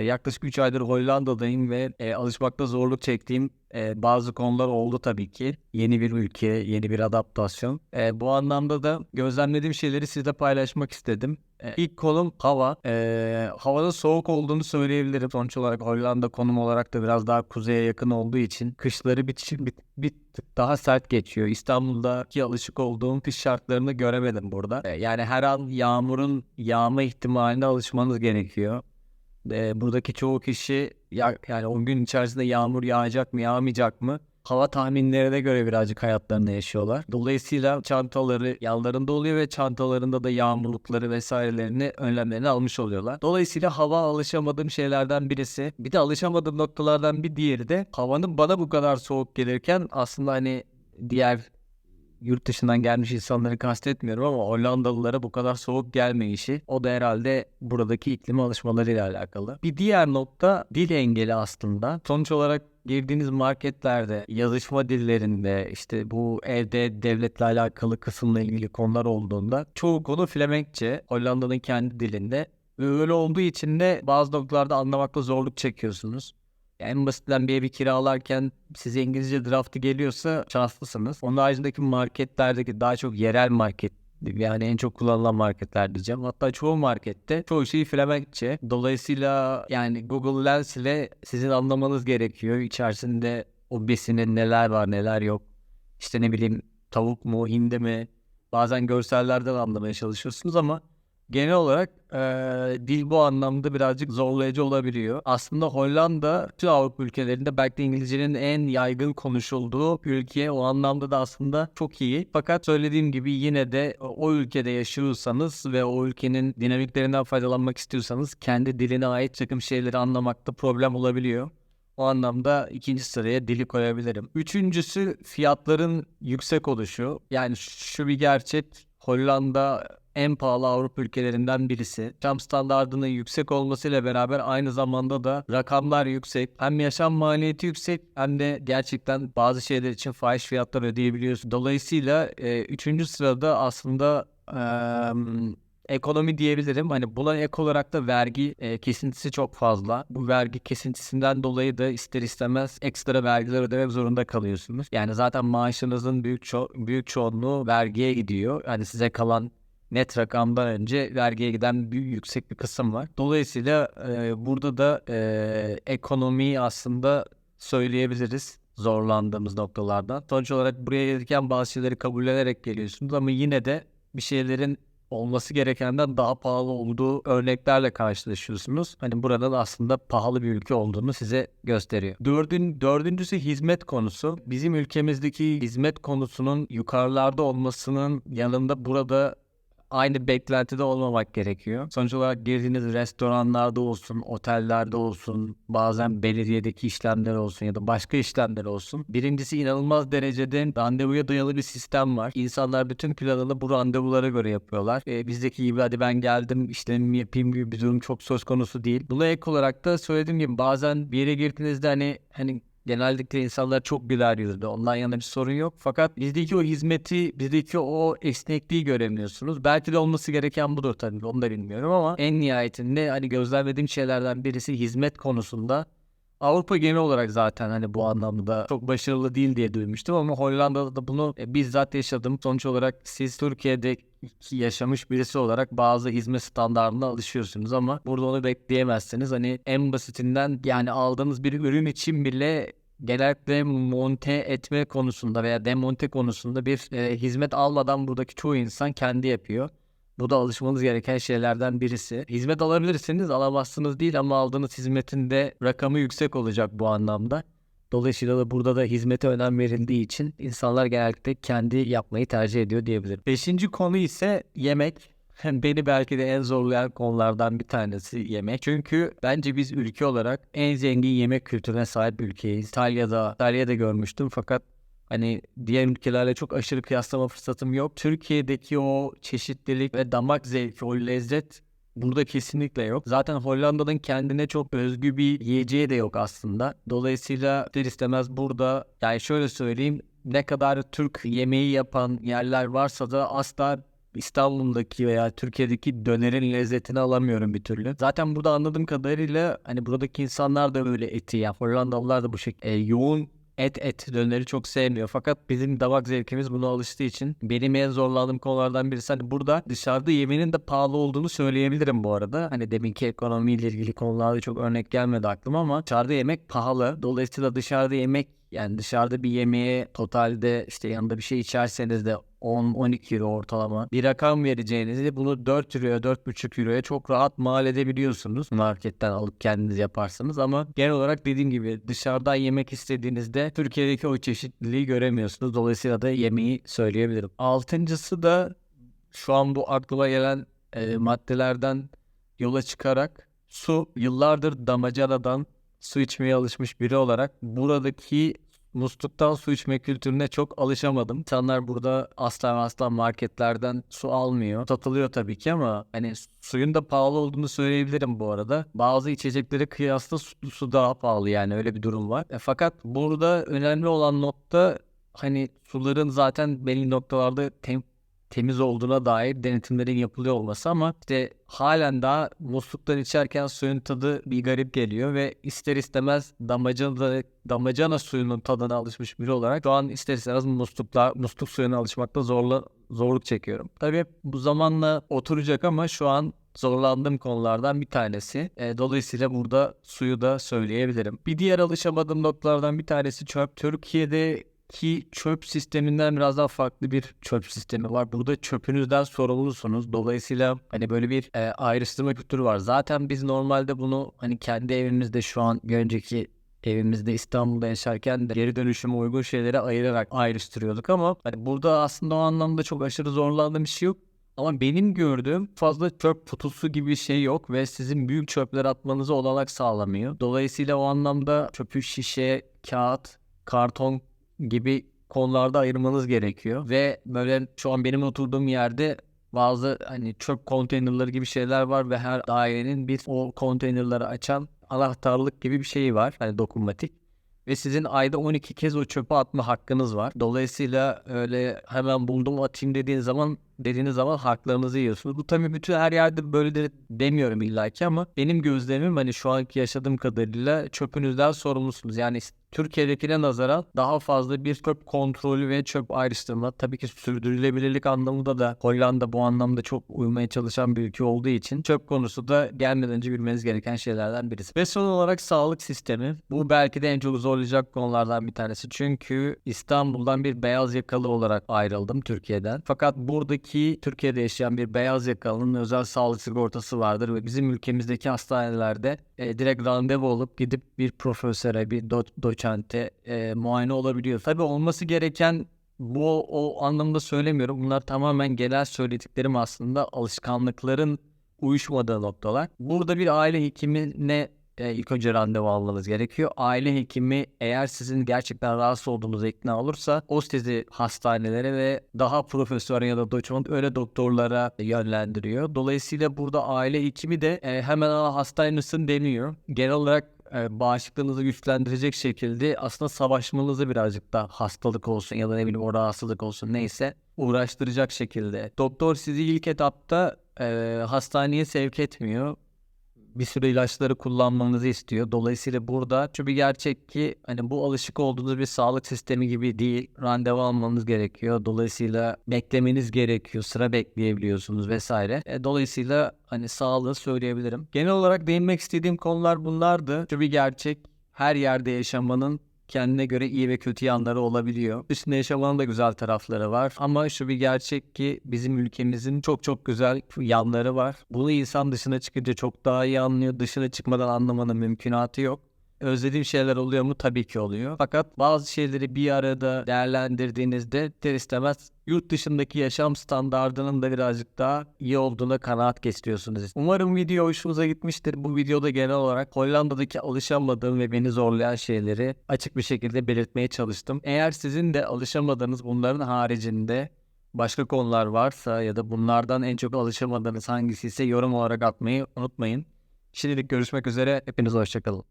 Yaklaşık 3 aydır Hollanda'dayım ve alışmakta zorluk çektiğim bazı konular oldu tabii ki. Yeni bir ülke, yeni bir adaptasyon. Bu anlamda da gözlemlediğim şeyleri sizle paylaşmak istedim. İlk konum hava. Havanın soğuk olduğunu söyleyebilirim. Sonuç olarak Hollanda konum olarak da biraz daha kuzeye yakın olduğu için kışları bir tık daha sert geçiyor. İstanbul'daki alışık olduğum kış şartlarını göremedim burada. Yani her an yağmurun yağma ihtimaline alışmanız gerekiyor. Buradaki çoğu kişi yani 10 gün içerisinde yağmur yağacak mı yağmayacak mı hava tahminlerine göre birazcık hayatlarını yaşıyorlar. Dolayısıyla çantaları yanlarında oluyor ve çantalarında da yağmurlukları vesairelerini önlemlerini almış oluyorlar. Dolayısıyla hava alışamadığım şeylerden birisi. Bir de alışamadığım noktalardan bir diğeri de havanın bana bu kadar soğuk gelirken aslında hani diğer yurt dışından gelmiş insanları kastetmiyorum ama Hollandalılara bu kadar soğuk gelmeyişi, o da herhalde buradaki iklime alışmalarıyla alakalı. Bir diğer nokta dil engeli aslında. Sonuç olarak girdiğiniz marketlerde, yazışma dillerinde, işte bu evde devletle alakalı kısımla ilgili konular olduğunda çoğu konu Flemenkçe, Hollanda'nın kendi dilinde. Ve öyle olduğu için de bazı noktalarda anlamakta zorluk çekiyorsunuz. En basitinden bir evi kiralarken size İngilizce draftı geliyorsa şanslısınız. Onun haricindeki marketlerdeki daha çok yerel market, yani en çok kullanılan marketler diyeceğim. Hatta çoğu markette çoğu şey Flemenkçe. Dolayısıyla yani Google Lens ile sizin anlamanız gerekiyor. İçerisinde o besinin neler var neler yok. İşte ne bileyim tavuk mu hindi mi? Bazen görsellerden anlamaya çalışıyorsunuz ama genel olarak dil bu anlamda birazcık zorlayıcı olabiliyor. Aslında Hollanda tüm Avrupa ülkelerinde belki de İngilizcenin en yaygın konuşulduğu ülke. O anlamda da aslında çok iyi. Fakat söylediğim gibi yine de o ülkede yaşıyorsanız ve o ülkenin dinamiklerinden faydalanmak istiyorsanız kendi diline ait takım şeyleri anlamakta problem olabiliyor. O anlamda ikinci sıraya dili koyabilirim. Üçüncüsü fiyatların yüksek oluşu. Yani şu bir gerçek. Hollanda en pahalı Avrupa ülkelerinden birisi. Yaşam standardının yüksek olmasıyla beraber aynı zamanda da rakamlar yüksek. Hem yaşam maliyeti yüksek hem de gerçekten bazı şeyler için fahiş fiyatlar ödeyebiliyorsun. Dolayısıyla üçüncü sırada aslında ekonomi diyebilirim. Hani buna ek olarak da vergi kesintisi çok fazla. Bu vergi kesintisinden dolayı da ister istemez ekstra vergiler ödemek zorunda kalıyorsunuz. Yani zaten maaşınızın büyük çoğunluğu vergiye gidiyor. Hani size kalan net rakamdan önce vergiye giden yüksek bir kısım var. Dolayısıyla burada da ekonomiyi aslında söyleyebiliriz zorlandığımız noktalardan. Sonuç olarak buraya gelirken bazı şeyleri kabullenerek geliyorsunuz ama yine de bir şeylerin olması gerekenden daha pahalı olduğu örneklerle karşılaşıyorsunuz. Hani buradan aslında pahalı bir ülke olduğunu size gösteriyor. Dördüncüsü hizmet konusu. Bizim ülkemizdeki hizmet konusunun yukarılarda olmasının yanında burada aynı beklentide olmamak gerekiyor. Sonuç olarak girdiğiniz restoranlarda olsun, otellerde olsun, bazen belediyedeki işlemler olsun ya da başka işlemler olsun. Birincisi inanılmaz derecede randevuya dayalı bir sistem var. İnsanlar bütün planını bu randevulara göre yapıyorlar. Bizdeki gibi hadi ben geldim işlemimi yapayım gibi bir durum çok söz konusu değil. Buna ek olarak da söylediğim gibi bazen bir yere girdiğinizde hani genellikle insanlar çok güler yüzlü. Ondan yana bir sorun yok. Fakat bizdeki o hizmeti, bizdeki o esnekliği göremiyorsunuz. Belki de olması gereken budur tabii. Onu da bilmiyorum ama en nihayetinde hani gözlemlediğim şeylerden birisi hizmet konusunda. Avrupa genel olarak zaten hani bu anlamda çok başarılı değil diye duymuştum ama Hollanda'da da bunu bizzat yaşadım. Sonuç olarak siz Türkiye'de yaşamış birisi olarak bazı hizmet standartlarına alışıyorsunuz ama burada onu bekleyemezsiniz. Hani en basitinden yani aldığınız bir ürün için bile genellikle monte etme konusunda veya demonte konusunda bir hizmet almadan buradaki çoğu insan kendi yapıyor. Bu da alışmanız gereken şeylerden birisi. Hizmet alabilirsiniz, alamazsınız değil ama aldığınız hizmetin de rakamı yüksek olacak bu anlamda. Dolayısıyla da burada da hizmete önem verildiği için insanlar genellikle kendi yapmayı tercih ediyor diyebilirim. Beşinci konu ise yemek. Beni belki de en zorlayan konulardan bir tanesi yemek. Çünkü bence biz ülke olarak en zengin yemek kültürüne sahip ülkeyiz. İtalya'da görmüştüm fakat hani diğer ülkelerle çok aşırı kıyaslama fırsatım yok. Türkiye'deki o çeşitlilik ve damak zevki, o lezzet burada kesinlikle yok. Zaten Hollanda'nın kendine çok özgü bir yiyeceği de yok aslında. Dolayısıyla ister istemez burada yani şöyle söyleyeyim ne kadar Türk yemeği yapan yerler varsa da asla İstanbul'daki veya Türkiye'deki dönerin lezzetini alamıyorum bir türlü. Zaten burada anladığım kadarıyla hani buradaki insanlar da böyle eti ya Hollandalılar da bu şekilde yoğun et döneri çok sevmiyor. Fakat bizim damak zevkimiz buna alıştığı için benim en zorlandığım konulardan birisi hani burada dışarıda yemenin de pahalı olduğunu söyleyebilirim bu arada. Hani deminki ekonomiyle ilgili konularda çok örnek gelmedi aklıma ama dışarıda yemek pahalı. Dolayısıyla dışarıda yemek yani dışarıda bir yemeğe totalde işte yanında bir şey içerseniz de 10-12 euro ortalama bir rakam vereceğinizi bunu 4 euroya 4,5 euroya çok rahat mal edebiliyorsunuz. Marketten alıp kendiniz yaparsanız ama genel olarak dediğim gibi dışarıdan yemek istediğinizde Türkiye'deki o çeşitliliği göremiyorsunuz. Dolayısıyla da yemeği söyleyebilirim. Altıncısı da şu an bu aklıma gelen maddelerden yola çıkarak su. Yıllardır damacanadan su içmeye alışmış biri olarak buradaki musluktan su içme kültürüne çok alışamadım. İnsanlar burada asla ve asla marketlerden su almıyor. Satılıyor tabii ki ama hani suyun da pahalı olduğunu söyleyebilirim bu arada. Bazı içeceklere kıyasla su daha pahalı yani öyle bir durum var. Fakat burada önemli olan nokta hani suların zaten belli noktalarda temiz olduğuna dair denetimlerin yapılıyor olması ama işte halen daha musluktan içerken suyun tadı bir garip geliyor ve ister istemez damacana suyunun tadına alışmış biri olarak şu an ister istemez musluk suyuna alışmakta zorluk çekiyorum. Tabii bu zamanla oturacak ama şu an zorlandığım konulardan bir tanesi. Dolayısıyla burada suyu da söyleyebilirim. Bir diğer alışamadığım noktalardan bir tanesi çöp. Türkiye'deki çöp sisteminden biraz daha farklı bir çöp sistemi var. Burada çöpünüzden sorumlusunuz. Dolayısıyla hani böyle bir ayrıştırma kültürü var. Zaten biz normalde bunu hani kendi evimizde şu an önceki evimizde İstanbul'da yaşarken de geri dönüşüme uygun şeylere ayırarak ayrıştırıyorduk ama hani burada aslında o anlamda çok aşırı zorlandığım bir şey yok. Ama benim gördüğüm fazla çöp kutusu gibi bir şey yok ve sizin büyük çöpler atmanıza olanak sağlamıyor. Dolayısıyla o anlamda çöpü şişe, kağıt, karton gibi konularda ayırmanız gerekiyor. Ve böyle şu an benim oturduğum yerde bazı hani çöp konteynerları gibi şeyler var ve her dairenin bir o konteynerları açan anahtarlık gibi bir şeyi var. Hani dokunmatik. Ve sizin ayda 12 kez o çöpe atma hakkınız var. Dolayısıyla öyle hemen buldum atayım dediğiniz zaman haklarınızı yiyorsunuz. Bu tabii bütün her yerde böyle de demiyorum illaki ama benim gözlemim hani şu anki yaşadığım kadarıyla çöpünüzden sorumlusunuz. Yani Türkiye'dekine nazaran daha fazla bir çöp kontrolü ve çöp ayrıştırma. Tabii ki sürdürülebilirlik anlamında da Hollanda bu anlamda çok uymaya çalışan bir ülke olduğu için çöp konusu da gelmeden önce bilmeniz gereken şeylerden birisi. Ve son olarak sağlık sistemi. Bu belki de en çok zorlayacak konulardan bir tanesi. Çünkü İstanbul'dan bir beyaz yakalı olarak ayrıldım Türkiye'den. Fakat buradaki Türkiye'de yaşayan bir beyaz yakalının özel sağlık sigortası vardır ve bizim ülkemizdeki hastanelerde direkt randevu olup gidip bir profesöre, bir doçente muayene olabiliyor. Tabii olması gereken bu o anlamda söylemiyorum. Bunlar tamamen genel söylediklerim aslında alışkanlıkların uyuşmadığı noktalar. Burada bir aile hekimine ilk önce randevu almanız gerekiyor. Aile hekimi eğer sizin gerçekten rahatsız olduğunuza ikna olursa o sizi hastanelere ve daha profesyonel ya da doçent öyle doktorlara yönlendiriyor. Dolayısıyla burada aile hekimi de hemen hastane mısın deniyor. Genel olarak bağışıklığınızı güçlendirecek şekilde aslında savaşmanızı birazcık da hastalık olsun ya da ne bileyim o rahatsızlık olsun neyse uğraştıracak şekilde. Doktor sizi ilk etapta hastaneye sevk etmiyor. Bir sürü ilaçları kullanmanızı istiyor. Dolayısıyla burada şu bir gerçek ki hani bu alışık olduğunuz bir sağlık sistemi gibi değil. Randevu almanız gerekiyor. Dolayısıyla beklemeniz gerekiyor. Sıra bekleyebiliyorsunuz vesaire. Dolayısıyla hani sağlığı söyleyebilirim. Genel olarak değinmek istediğim konular bunlardı. Şu bir gerçek her yerde yaşamanın kendine göre iyi ve kötü yanları olabiliyor. Üstünde yaşamanın da güzel tarafları var. Ama şu bir gerçek ki bizim ülkemizin çok çok güzel yanları var. Bunu insan dışına çıkınca çok daha iyi anlıyor. Dışına çıkmadan anlamanın mümkünatı yok. Özlediğim şeyler oluyor mu? Tabii ki oluyor. Fakat bazı şeyleri bir arada değerlendirdiğinizde ister istemez yurt dışındaki yaşam standardının da birazcık daha iyi olduğuna kanaat getiriyorsunuz. Umarım video hoşunuza gitmiştir. Bu videoda genel olarak Hollanda'daki alışamadığım ve beni zorlayan şeyleri açık bir şekilde belirtmeye çalıştım. Eğer sizin de alışamadığınız bunların haricinde başka konular varsa ya da bunlardan en çok alışamadığınız hangisi ise yorum olarak atmayı unutmayın. Şimdilik görüşmek üzere. Hepinize hoşçakalın.